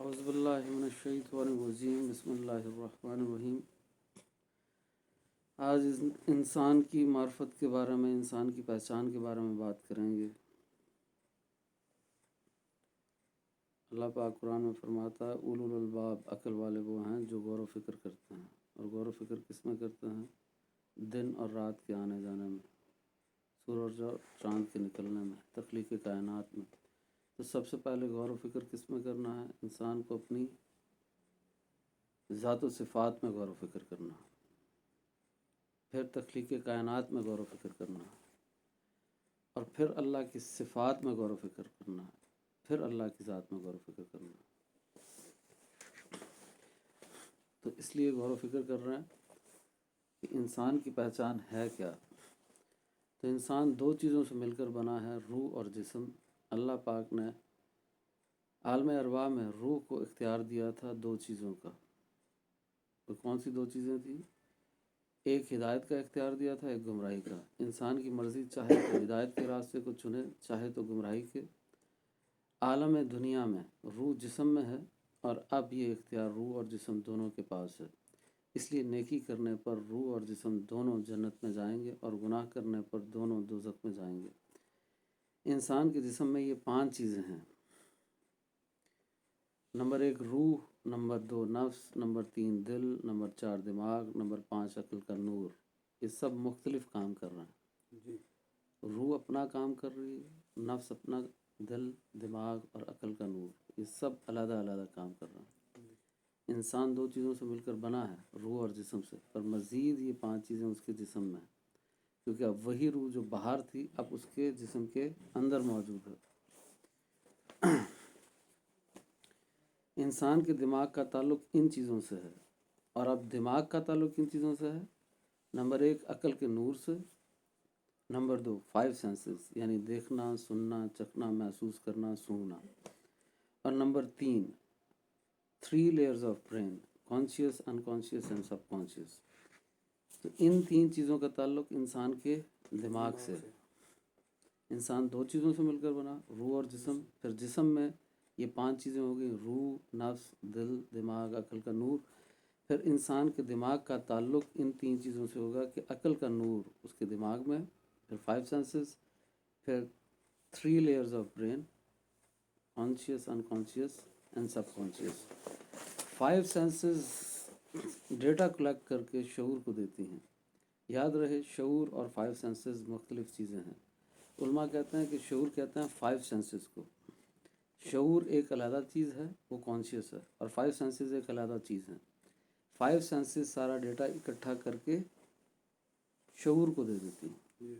اعوذ باللہ من الشیطان الرجیم بسم اللہ الرحمن الرحیم۔ آج انسان کی معرفت کے بارے میں، انسان کی پہچان کے بارے میں بات کریں گے۔ اللہ پاک قرآن میں فرماتا ہے اولو الالباب، عقل والے وہ ہیں جو غور و فکر کرتے ہیں۔ اور غور و فکر کس میں کرتے ہیں؟ دن اور رات کے آنے جانے میں، سورج اور چاند کے نکلنے میں، تخلیق کائنات میں۔ تو سب سے پہلے غور و فکر کس میں کرنا ہے؟ انسان کو اپنی ذات و صفات میں غور و فکر کرنا، پھر تخلیق کائنات میں غور و فکر کرنا، اور پھر اللہ کی صفات میں غور و فکر کرنا، پھر اللہ کی ذات میں غور و فکر کرنا۔ تو اس لیے غور و فکر کر رہے ہیں کہ انسان کی پہچان ہے کیا۔ تو انسان دو چیزوں سے مل کر بنا ہے، روح اور جسم۔ اللہ پاک نے عالم ارواح میں روح کو اختیار دیا تھا دو چیزوں کا۔ تو کون سی دو چیزیں تھیں؟ ایک ہدایت کا اختیار دیا تھا، ایک گمراہی کا۔ انسان کی مرضی چاہے تو ہدایت کے راستے کو چنے، چاہے تو گمراہی کے۔ عالم دنیا میں روح جسم میں ہے، اور اب یہ اختیار روح اور جسم دونوں کے پاس ہے۔ اس لیے نیکی کرنے پر روح اور جسم دونوں جنت میں جائیں گے، اور گناہ کرنے پر دونوں دوزخ میں جائیں گے۔ انسان کے جسم میں یہ 5 چیزیں ہیں۔ نمبر 1 روح، نمبر 2 نفس، نمبر 3 دل، نمبر 4 دماغ، نمبر 5 عقل کا نور۔ یہ سب مختلف کام کر رہے ہیں۔ روح اپنا کام کر رہی ہے، نفس اپنا، دل، دماغ اور عقل کا نور، یہ سب علیحدہ علیحدہ کام کر رہے ہیں۔ انسان دو چیزوں سے مل کر بنا ہے، روح اور جسم سے، پر مزید یہ 5 چیزیں اس کے جسم میں ہیں، کیونکہ اب وہی روح جو باہر تھی اب اس کے جسم کے اندر موجود ہے۔ انسان کے دماغ کا تعلق ان چیزوں سے ہے، اور اب دماغ کا تعلق ان چیزوں سے ہے۔ نمبر 1 عقل کے نور سے، نمبر 2 5 سینسز یعنی دیکھنا، سننا، چکھنا، محسوس کرنا، سونگنا، اور number 3 layers of brain, conscious, unconscious and sub conscious. تو ان 3 چیزوں کا تعلق انسان کے دماغ سے ہے۔ انسان دو چیزوں سے مل کر بنا، روح اور جسم۔ پھر جسم میں یہ 5 چیزیں ہو گئی، روح، نفس، دل، دماغ، عقل کا نور۔ پھر انسان کے دماغ کا تعلق ان 3 چیزوں سے ہوگا کہ عقل کا نور اس کے دماغ میں، پھر 5 سینسز، پھر 3 layers of brain, conscious, unconscious and subconscious. 5 senses data collect کر کے شعور کو دیتی ہیں۔ یاد رہے شعور اور 5 سینسز مختلف چیزیں ہیں۔ علماء کہتے ہیں کہ شعور کہتے ہیں 5 سینسز کو۔ شعور ایک علیحدہ چیز ہے، وہ کانشیس ہے، اور 5 سینسز ایک علیحدہ چیز ہے۔ 5 سینسز سارا ڈیٹا اکٹھا کر کے شعور کو دے دیتی ہیں۔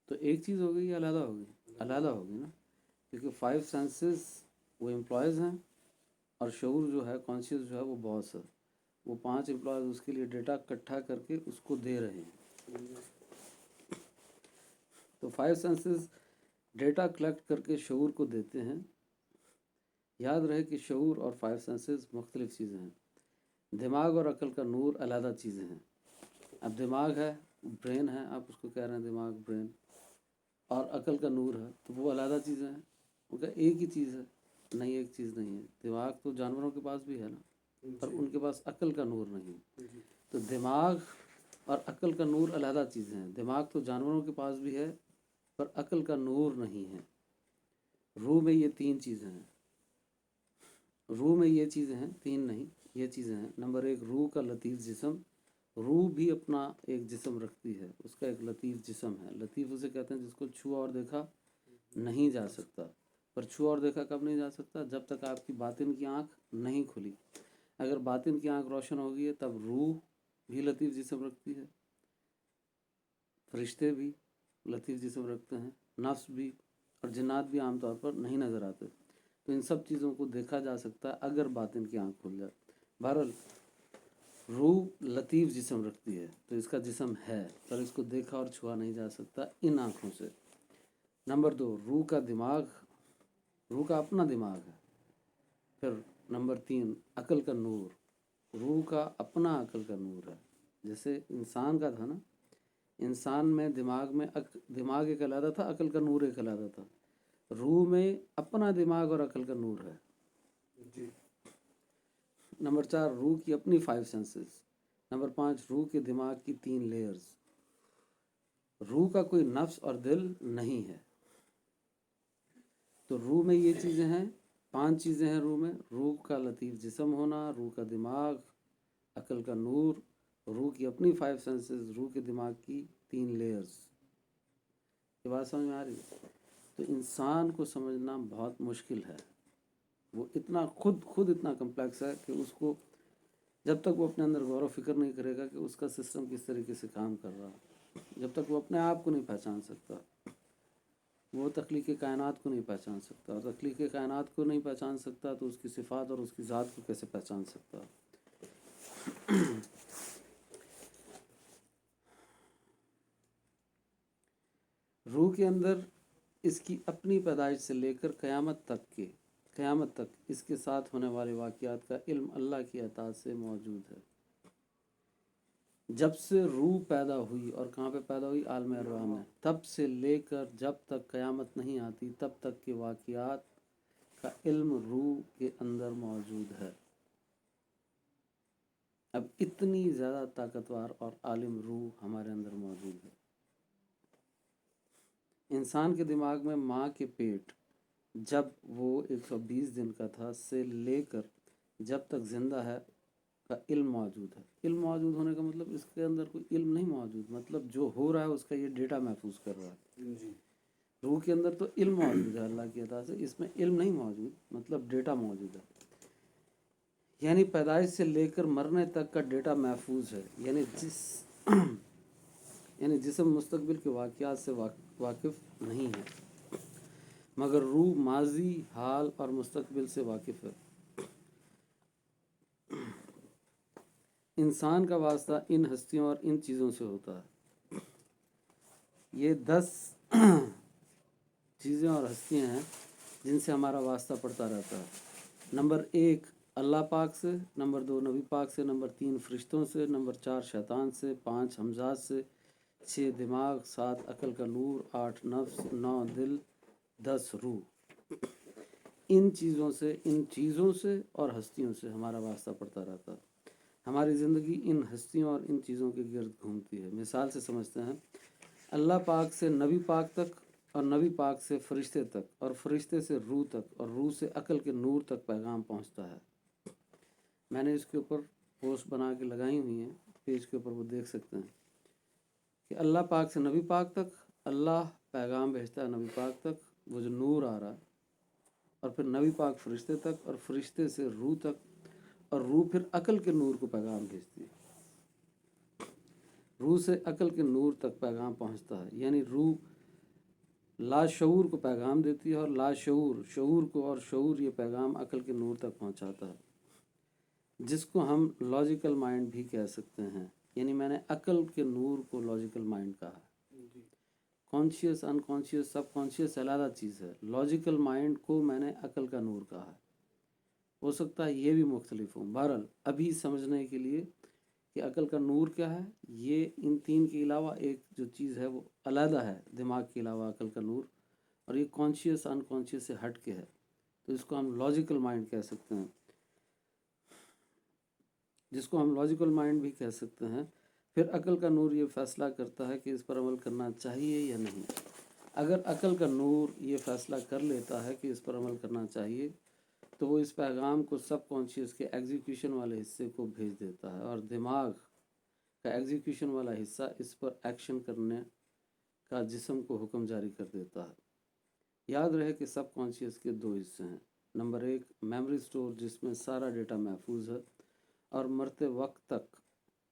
تو ایک چیز ہو گئی یا علیحدہ ہوگی؟ علیحدہ ہوگی نا، کیونکہ 5 سینسز وہ امپلائز ہیں، اور شعور جو ہے، کانشیس جو ہے، وہ باس ہے۔ وہ 5 امپلائز اس کے لیے ڈیٹا اکٹھا کر کے اس کو دے رہے ہیں۔ تو 5 سینسز ڈیٹا کلیکٹ کر کے شعور کو دیتے ہیں۔ یاد رہے کہ شعور اور 5 سینسز مختلف چیزیں ہیں۔ دماغ اور عقل کا نور علیحدہ چیزیں ہیں۔ اب دماغ ہے، برین ہے، آپ اس کو کہہ رہے ہیں دماغ، برین، اور عقل کا نور ہے، تو وہ علیحدہ چیزیں ہیں۔ ان کا ایک ہی چیز ہے؟ نہیں، ایک چیز نہیں ہے۔ دماغ تو جانوروں کے پاس بھی ہے نا، پر ان کے پاس عقل کا نور نہیں۔ تو دماغ اور عقل کا نور علیحدہ چیزیں ہیں۔ دماغ تو جانوروں کے پاس بھی ہے، پر عقل کا نور نہیں ہے۔ روح میں یہ 3 چیزیں ہیں۔ روح میں یہ چیزیں ہیں، 3 نہیں، یہ چیزیں ہیں۔ نمبر 1 روح کا لطیف جسم۔ روح بھی اپنا ایک جسم رکھتی ہے، اس کا ایک لطیف جسم ہے۔ لطیف اسے کہتے ہیں جس کو چھوا اور دیکھا نہیں جا سکتا۔ پر چھوا اور دیکھا کب نہیں جا سکتا؟ جب تک آپ کی باطن کی آنکھ نہیں کھلی۔ اگر باطن کی آنکھ روشن ہوگی ہے تب روح بھی لطیف جسم رکھتی ہے، فرشتے بھی لطیف جسم رکھتے ہیں، نفس بھی، اور جنات بھی عام طور پر نہیں نظر آتے۔ تو ان سب چیزوں کو دیکھا جا سکتا ہے اگر باطن کی آنکھ کھل جائے۔ بہرحال روح لطیف جسم رکھتی ہے، تو اس کا جسم ہے، پر اس کو دیکھا اور چھوا نہیں جا سکتا ان آنکھوں سے۔ نمبر 2 روح کا دماغ، روح کا اپنا دماغ ہے۔ پھر نمبر 3 عقل کا نور، روح کا اپنا عقل کا نور ہے۔ جیسے انسان کا تھا نا، انسان میں دماغ ایک علیحدہ تھا، عقل کا نور ایک علیحدہ تھا۔ روح میں اپنا دماغ اور عقل کا نور ہے۔ نمبر 4 روح کی اپنی 5 سینسز. نمبر 5 روح کے دماغ کی 3 لیئرز. روح کا کوئی نفس اور دل نہیں ہے. تو روح میں یہ چیزیں ہیں، 5 چیزیں ہیں روح میں. روح کا لطیف جسم ہونا، روح کا دماغ، عقل کا نور، روح کی اپنی 5 سینسز، روح کے دماغ کی 3 لیئرز. یہ بات سمجھ میں آ رہی ہے؟ تو انسان کو سمجھنا بہت مشکل ہے. وہ اتنا خود اتنا کمپلیکس ہے کہ اس کو جب تک وہ اپنے اندر غور و فکر نہیں کرے گا کہ اس کا سسٹم کس طریقے سے کام کر رہا، جب تک وہ اپنے آپ کو نہیں پہچان سکتا، وہ تخلیق کائنات کو نہیں پہچان سکتا. اور تخلیق کائنات کو نہیں پہچان سکتا تو اس کی صفات اور اس کی ذات کو کیسے پہچان سکتا؟ روح کے اندر اس کی اپنی پیدائش سے لے کر قیامت تک اس کے ساتھ ہونے والے واقعات کا علم اللہ کی عطا سے موجود ہے. جب سے روح پیدا ہوئی، اور کہاں پہ پیدا ہوئی؟ عالم ارواح میں، تب سے لے کر جب تک قیامت نہیں آتی تب تک کے واقعات کا علم روح کے اندر موجود ہے. اب اتنی زیادہ طاقتور اور عالم روح ہمارے اندر موجود ہے. انسان کے دماغ میں ماں کے پیٹ جب وہ 120 دن کا تھا سے لے کر جب تک زندہ ہے کا علم موجود ہے. علم موجود ہونے کا مطلب اس کے اندر کوئی علم نہیں موجود، مطلب جو ہو رہا ہے اس کا یہ ڈیٹا محفوظ کر رہا ہے. روح کے اندر تو علم موجود ہے اللہ کی عطا سے، اس میں علم نہیں موجود، مطلب ڈیٹا موجود ہے. یعنی پیدائش سے لے کر مرنے تک کا ڈیٹا محفوظ ہے. یعنی جسم مستقبل کے واقعات سے واقف نہیں ہے، مگر روح ماضی، حال اور مستقبل سے واقف ہے. انسان کا واسطہ ان ہستیوں اور ان چیزوں سے ہوتا ہے. یہ 10 چیزیں اور ہستیاں ہیں جن سے ہمارا واسطہ پڑتا رہتا ہے. نمبر 1 اللہ پاک سے، نمبر 2 نبی پاک سے، نمبر 3 فرشتوں سے، نمبر 4 شیطان سے، 5 ہمزاد سے، 6 دماغ، 7 عقل کا نور، 8 نفس، 9 دل، 10 روح. ان چیزوں سے اور ہستیوں سے ہمارا واسطہ پڑتا رہتا ہے. ہماری زندگی ان ہستیوں اور ان چیزوں کے گرد گھومتی ہے. مثال سے سمجھتے ہیں، اللہ پاک سے نبی پاک تک، اور نبی پاک سے فرشتے تک، اور فرشتے سے روح تک، اور روح سے عقل کے نور تک پیغام پہنچتا ہے. میں نے اس کے اوپر پوسٹ بنا کے لگائی ہوئی ہیں، پیج کے اوپر وہ دیکھ سکتے ہیں کہ اللہ پاک سے نبی پاک تک اللہ پیغام بھیجتا ہے نبی پاک تک، وہ جو نور آ رہا ہے، اور پھر نبی پاک فرشتے تک، اور فرشتے سے روح تک، اور روح پھر عقل کے نور کو پیغام بھیجتی ہے. روح سے عقل کے نور تک پیغام پہنچتا ہے. یعنی روح لاشعور کو پیغام دیتی ہے، اور لاشعور شعور کو، اور شعور یہ پیغام عقل کے نور تک پہنچاتا ہے، جس کو ہم لاجیکل مائنڈ بھی کہہ سکتے ہیں. یعنی میں نے عقل کے نور کو لاجیکل مائنڈ کہا. کانشیس، ان کانشیس، سب کانشیس علیحدہ چیز ہے. لاجیکل مائنڈ کو میں نے عقل کا نور کہا ہے. ہو سکتا ہے یہ بھی مختلف ہوں. بہرحال ابھی سمجھنے کے لیے کہ عقل کا نور کیا ہے، یہ ان 3 کے علاوہ ایک جو چیز ہے وہ علیحدہ ہے دماغ کے علاوہ، عقل کا نور، اور یہ کانشیس ان کانشیس سے ہٹ کے ہے. تو اس کو ہم لاجیکل مائنڈ کہہ سکتے ہیں، جس کو ہم لاجیکل مائنڈ بھی کہہ سکتے ہیں. پھر عقل کا نور یہ فیصلہ کرتا ہے کہ اس پر عمل کرنا چاہیے یا نہیں. اگر عقل کا نور یہ فیصلہ کر لیتا ہے کہ اس پر عمل کرنا چاہیے، تو وہ اس پیغام کو سب کانشیس کے ایگزیکیوشن والے حصے کو بھیج دیتا ہے، اور دماغ کا ایگزیکیوشن والا حصہ اس پر ایکشن کرنے کا جسم کو حکم جاری کر دیتا ہے. یاد رہے کہ سب کانشیس کے 2 حصے ہیں. نمبر 1 میموری سٹور، جس میں سارا ڈیٹا محفوظ ہے، اور مرتے وقت تک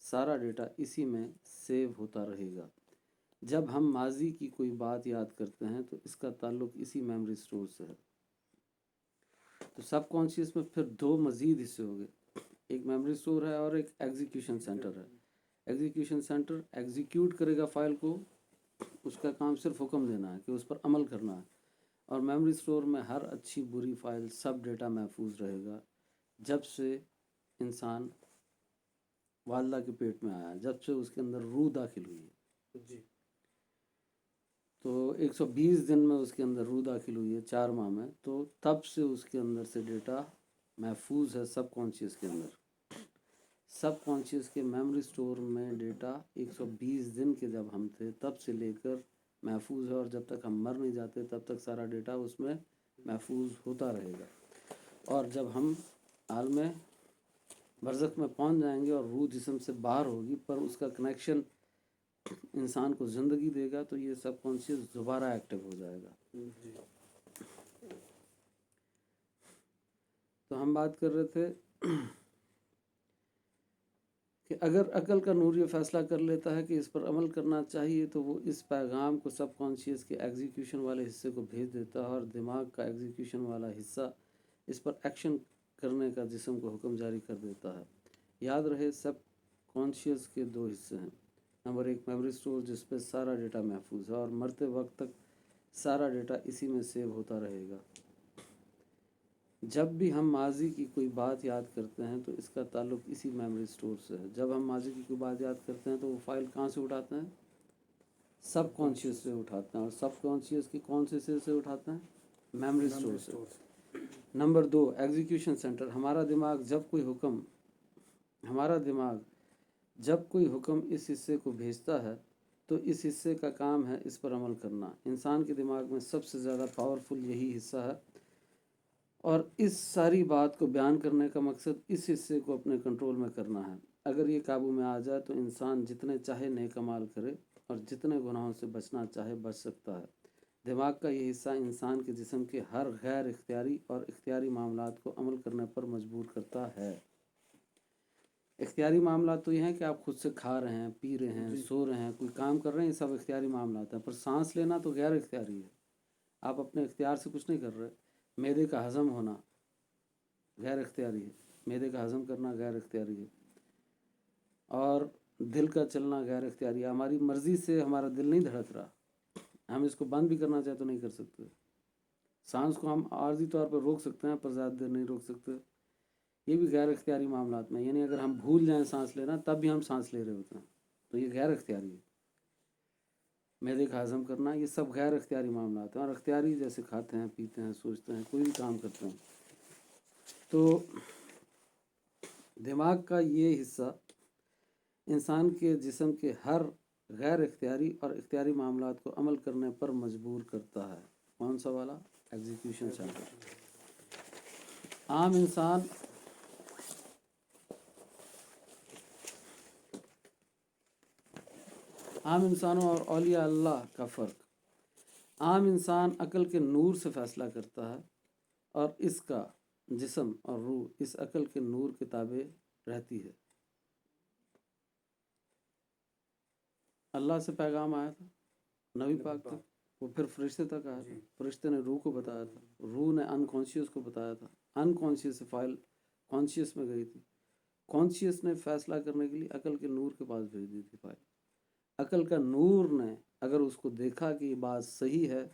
سارا ڈیٹا اسی میں سیو ہوتا رہے گا. جب ہم ماضی کی کوئی بات یاد کرتے ہیں تو اس کا تعلق اسی میموری سٹور سے ہے. تو سب کانشیس میں پھر 2 مزید حصے ہو گئے، ایک میموری سٹور ہے اور ایک ایگزیکیوشن سینٹر ہے. ایگزیکیوشن سینٹر ایگزیکیوٹ کرے گا فائل کو، اس کا کام صرف حکم دینا ہے کہ اس پر عمل کرنا ہے. اور میموری سٹور میں ہر اچھی بری فائل، سب ڈیٹا محفوظ رہے گا جب سے انسان والدہ کے پیٹ میں آیا، جب سے اس کے اندر روح داخل ہوئی ہے. جی. تو 120 دن میں اس کے اندر روح داخل ہوئی ہے، 4 ماہ میں، تو تب سے اس کے اندر سے ڈیٹا محفوظ ہے سب کانشیس کے اندر. سب کانشیس کے میموری سٹور میں ڈیٹا 120 دن کے جب ہم تھے تب سے لے کر محفوظ ہے، اور جب تک ہم مر نہیں جاتے تب تک سارا ڈیٹا اس میں محفوظ ہوتا رہے گا. اور جب ہم عالم برزخ میں پہنچ جائیں گے اور روح جسم سے باہر ہوگی پر اس کا کنیکشن انسان کو زندگی دے گا، تو یہ سب کانشیس دوبارہ ایکٹیو ہو جائے گا. تو ہم بات کر رہے تھے کہ اگر عقل کا نور یہ فیصلہ کر لیتا ہے کہ اس پر عمل کرنا چاہیے تو وہ اس پیغام کو سب کانشیس کے ایگزیکیوشن والے حصے کو بھیج دیتا ہے، اور دماغ کا ایگزیکیوشن والا حصہ اس پر ایکشن کرنے کا جسم کو حکم جاری کر دیتا ہے. یاد رہے سب کانشیس کے 2 حصے ہیں. نمبر 1 میموری سٹور جس پہ سارا ڈیٹا محفوظ ہے اور مرتے وقت تک سارا ڈیٹا اسی میں سیو ہوتا رہے گا. جب بھی ہم ماضی کی کوئی بات یاد کرتے ہیں تو اس کا تعلق اسی میموری سٹور سے ہے. جب ہم ماضی کی کوئی بات یاد کرتے ہیں تو وہ فائل کہاں سے اٹھاتے ہیں؟ سب کانشیس سے اٹھاتے ہیں. اور سب کانشیس کی کون سے سے اٹھاتے ہیں؟ میموری سٹور سے. Number 2 execution centre. ہمارا دماغ جب کوئی حکم اس حصے کو بھیجتا ہے تو اس حصے کا کام ہے اس پر عمل کرنا. انسان کے دماغ میں سب سے زیادہ پاورفل یہی حصہ ہے، اور اس ساری بات کو بیان کرنے کا مقصد اس حصے کو اپنے کنٹرول میں کرنا ہے. اگر یہ قابو میں آ جائے تو انسان جتنے چاہے نیک اعمال کرے اور جتنے گناہوں سے بچنا چاہے بچ سکتا ہے. دماغ کا یہ حصہ انسان کے جسم کے ہر غیر اختیاری اور اختیاری معاملات کو عمل کرنے پر مجبور کرتا ہے. اختیاری معاملات تو یہ ہیں کہ آپ خود سے کھا رہے ہیں، پی رہے ہیں، سو رہے ہیں، کوئی کام کر رہے ہیں، یہ سب اختیاری معاملات ہیں. پر سانس لینا تو غیر اختیاری ہے، آپ اپنے اختیار سے کچھ نہیں کر رہے. معدے کا ہضم ہونا غیر اختیاری ہے، معدے کا ہضم کرنا غیر اختیاری ہے. اور دل کا چلنا غیر اختیاری ہے. ہماری مرضی سے ہمارا دل نہیں دھڑک رہا، ہم اس کو بند بھی کرنا چاہے تو نہیں کر سکتے. سانس کو ہم عارضی طور پر روک سکتے ہیں پر زیادہ دیر نہیں روک سکتے. یہ بھی غیر اختیاری معاملات میں، یعنی اگر ہم بھول جائیں سانس لینا تب بھی ہم سانس لے رہے ہوتے ہیں تو یہ غیر اختیاری ہے. معدے کا ہضم کرنا یہ سب غیر اختیاری معاملات ہیں. اور اختیاری جیسے کھاتے ہیں، پیتے ہیں، سوچتے ہیں، کوئی بھی کام کرتے ہیں. تو دماغ کا یہ حصہ انسان کے جسم کے ہر غیر اختیاری اور اختیاری معاملات کو عمل کرنے پر مجبور کرتا ہے. کون سا والا؟ Execution centre. عام انسانوں اور اولیاء اللہ کا فرق. عام انسان عقل کے نور سے فیصلہ کرتا ہے اور اس کا جسم اور روح اس عقل کے نور کے تابع رہتی ہے. اللہ سے پیغام آیا تھا نبی پاک تک، وہ پھر فرشتے تک آیا تھا. فرشتے نے روح کو بتایا تھا، روح نے انکانشیس کو بتایا تھا، انکانشیس سے فائل کانشیس میں گئی تھی. کانشیس نے فیصلہ کرنے کے لیے عقل کے نور کے پاس بھیج دی تھی فائل. عقل کا نور نے اگر اس کو دیکھا کہ یہ بات صحیح ہے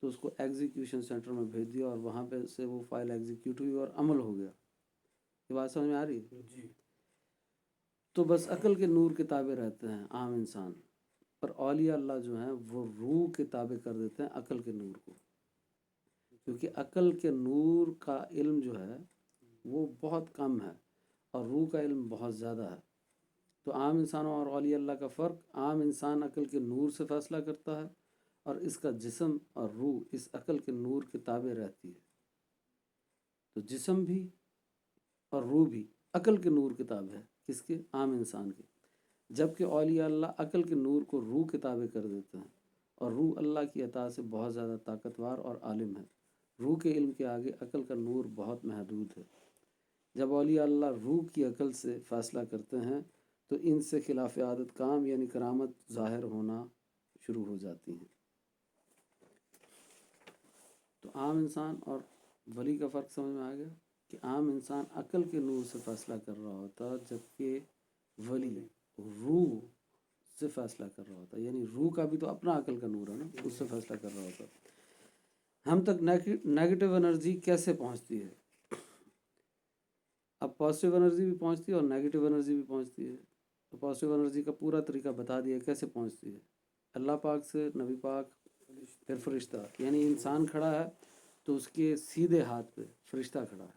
تو اس کو ایگزیکیوشن سینٹر میں بھیج دیا، اور وہاں پہ سے وہ فائل ایگزیکیوٹ ہوئی اور عمل ہو گیا. یہ بات سمجھ میں آ رہی ہے؟ جی. تو بس عقل کے نور کے تابع رہتے ہیں عام انسان، پر اولیاء اللہ جو ہیں وہ روح کے تابع کر دیتے ہیں عقل کے نور کو، کیونکہ عقل کے نور کا علم جو ہے وہ بہت کم ہے اور روح کا علم بہت زیادہ ہے. تو عام انسانوں اور اولیاء اللہ کا فرق: عام انسان عقل کے نور سے فیصلہ کرتا ہے اور اس کا جسم اور روح اس عقل کے نور کے تابع رہتی ہے. تو جسم بھی اور روح بھی عقل کے نور کے تابع ہے. کس کے؟ عام انسان کے. جبکہ اولیاء اللہ عقل کے نور کو روح کے تابع کر دیتے ہیں، اور روح اللہ کی عطا سے بہت زیادہ طاقتور اور عالم ہے. روح کے علم کے آگے عقل کا نور بہت محدود ہے. جب اولیاء اللہ روح کی عقل سے فیصلہ کرتے ہیں تو ان سے خلاف عادت کام یعنی کرامت ظاہر ہونا شروع ہو جاتی ہیں. تو عام انسان اور ولی کا فرق سمجھ میں آ گیا کہ عام انسان عقل کے نور سے فیصلہ کر رہا ہوتا جبکہ ولی روح سے فیصلہ کر رہا ہوتا. یعنی روح کا بھی تو اپنا عقل کا نور ہے نا، اس سے فیصلہ کر رہا ہوتا. ہم تک نیگیٹو انرجی کیسے پہنچتی ہے؟ اب پازیٹیو انرجی بھی پہنچتی ہے اور نیگیٹو انرجی بھی پہنچتی ہے. تو پازیٹیو انرجی کا پورا طریقہ بتا دیا کیسے پہنچتی ہے. اللہ پاک سے، نبی پاک، پھر فرشتہ. یعنی انسان کھڑا ہے تو اس کے سیدھے ہاتھ پہ فرشتہ کھڑا ہے.